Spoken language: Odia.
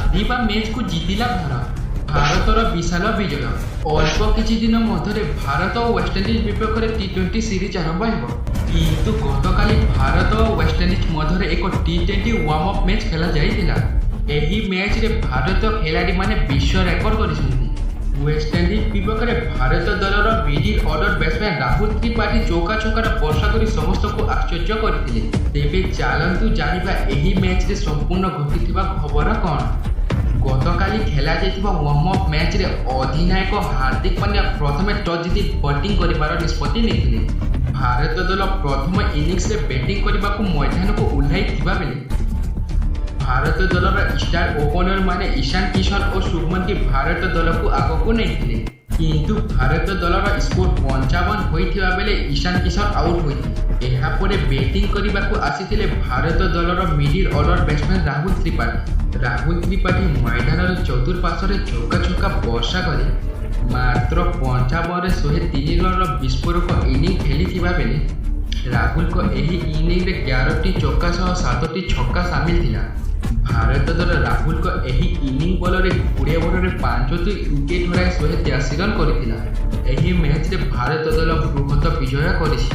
ଗାଧୋଇବା ମ୍ୟାଚ୍କୁ ଜିତିଲା ଭାରତର ବିଶାଳ ବିଜୟ। ଅଳ୍ପ କିଛି ଦିନ ମଧ୍ୟରେ ଭାରତ ଓ ୱେଷ୍ଟଇଣ୍ଡିଜ ବିପକ୍ଷରେ ଟି20 ସିରିଜ୍ ଆରମ୍ଭ ହେବ। କିନ୍ତୁ ଗତକାଲି ଭାରତ ଓ ୱେଷ୍ଟଇଣ୍ଡିଜ ମଧ୍ୟରେ ଏକ ଟି20 ୱାର୍ମ ଅପ୍ ମ୍ୟାଚ୍ ଖେଳାଯାଇଥିଲା। ଏହି ମ୍ୟାଚ୍ରେ ଭାରତୀୟ ଖେଳାଳିମାନେ ବିଶ୍ୱ ରେକର୍ଡ କରିଛନ୍ତି। ୱେଷ୍ଟଇଣ୍ଡିଜ ବିପକ୍ଷରେ ଭାରତ ଦଳର middle order batsman Rahul Tripathi ଚୌକା ଛକାର ବର୍ଷା କରି ସମସ୍ତଙ୍କୁ ଆଶ୍ଚର୍ଯ୍ୟ କରିଥିଲେ। ତେବେ ଚାଲନ୍ତୁ ଜାଣିବା ଏହି ମ୍ୟାଚ୍ରେ ସମ୍ପୂର୍ଣ୍ଣ ଘଟିଥିବା ଖବର କ'ଣ। ଗତକାଲି ଖେଳାଯାଇଥିବା ୱାର୍ମ ଅପ୍ ମ୍ୟାଚ୍ରେ ଅଧିନାୟକ ହାର୍ଦ୍ଦିକ ପାଣ୍ଡ୍ୟା ପ୍ରଥମେ ଟସ୍ ଜିତି ବ୍ୟାଟିଂ କରିବାର ନିଷ୍ପତ୍ତି ନେଇଥିଲେ। ଭାରତ ଦଳ ପ୍ରଥମ ଇନିଂସରେ ବ୍ୟାଟିଂ କରିବାକୁ ମଇଦାନକୁ ଓହ୍ଲାଇଥିବା ବେଳେ ଭାରତ ଦଳର ଷ୍ଟାର ଓପନରମାନେ ଇଶାନ କିଶନ ଓ ଶୁଭମନ ଗିଲ୍ ଭାରତ ଦଳକୁ ଆଗକୁ ନେଇଥିଲେ। କିନ୍ତୁ ଭାରତ ଦଳର ସ୍କୋର 55 ହୋଇଥିବା ବେଳେ ଇଶାନ କିଶନ ଆଉଟ୍ ହୋଇଥିଲେ। ଏହାପରେ ବ୍ୟାଟିଂ କରିବାକୁ ଆସିଥିଲେ ଭାରତ ଦଳର middle order batsman Rahul Tripathi ମଇଦାନର ଚତୁଃପାର୍ଶ୍ୱରେ ଚୌକା ଛକା ବର୍ଷା କରି ମାତ୍ର 55ରେ 103 ରନ୍ର ବିସ୍ଫୋରକ ଇନିଂ ଖେଳିଥିବା ବେଳେ ରାହୁଲଙ୍କ ଏହି ଇନିଂରେ 11ଟି ଚୌକା ସହ 7ଟି ଛକା ସାମିଲ ଥିଲା। ଭାରତ ଦଳ ରାହୁଲଙ୍କ ଏହି ଇନିଂ ବଳରେ 20 ଓଭରରେ 5ଟି ୱିକେଟ୍ ହରାଇ 183 ରନ୍ କରିଥିଲା। ଏହି ମ୍ୟାଚ୍ରେ ଭାରତ ଦଳ ବୃହତ ବିଜୟ କରିଛି।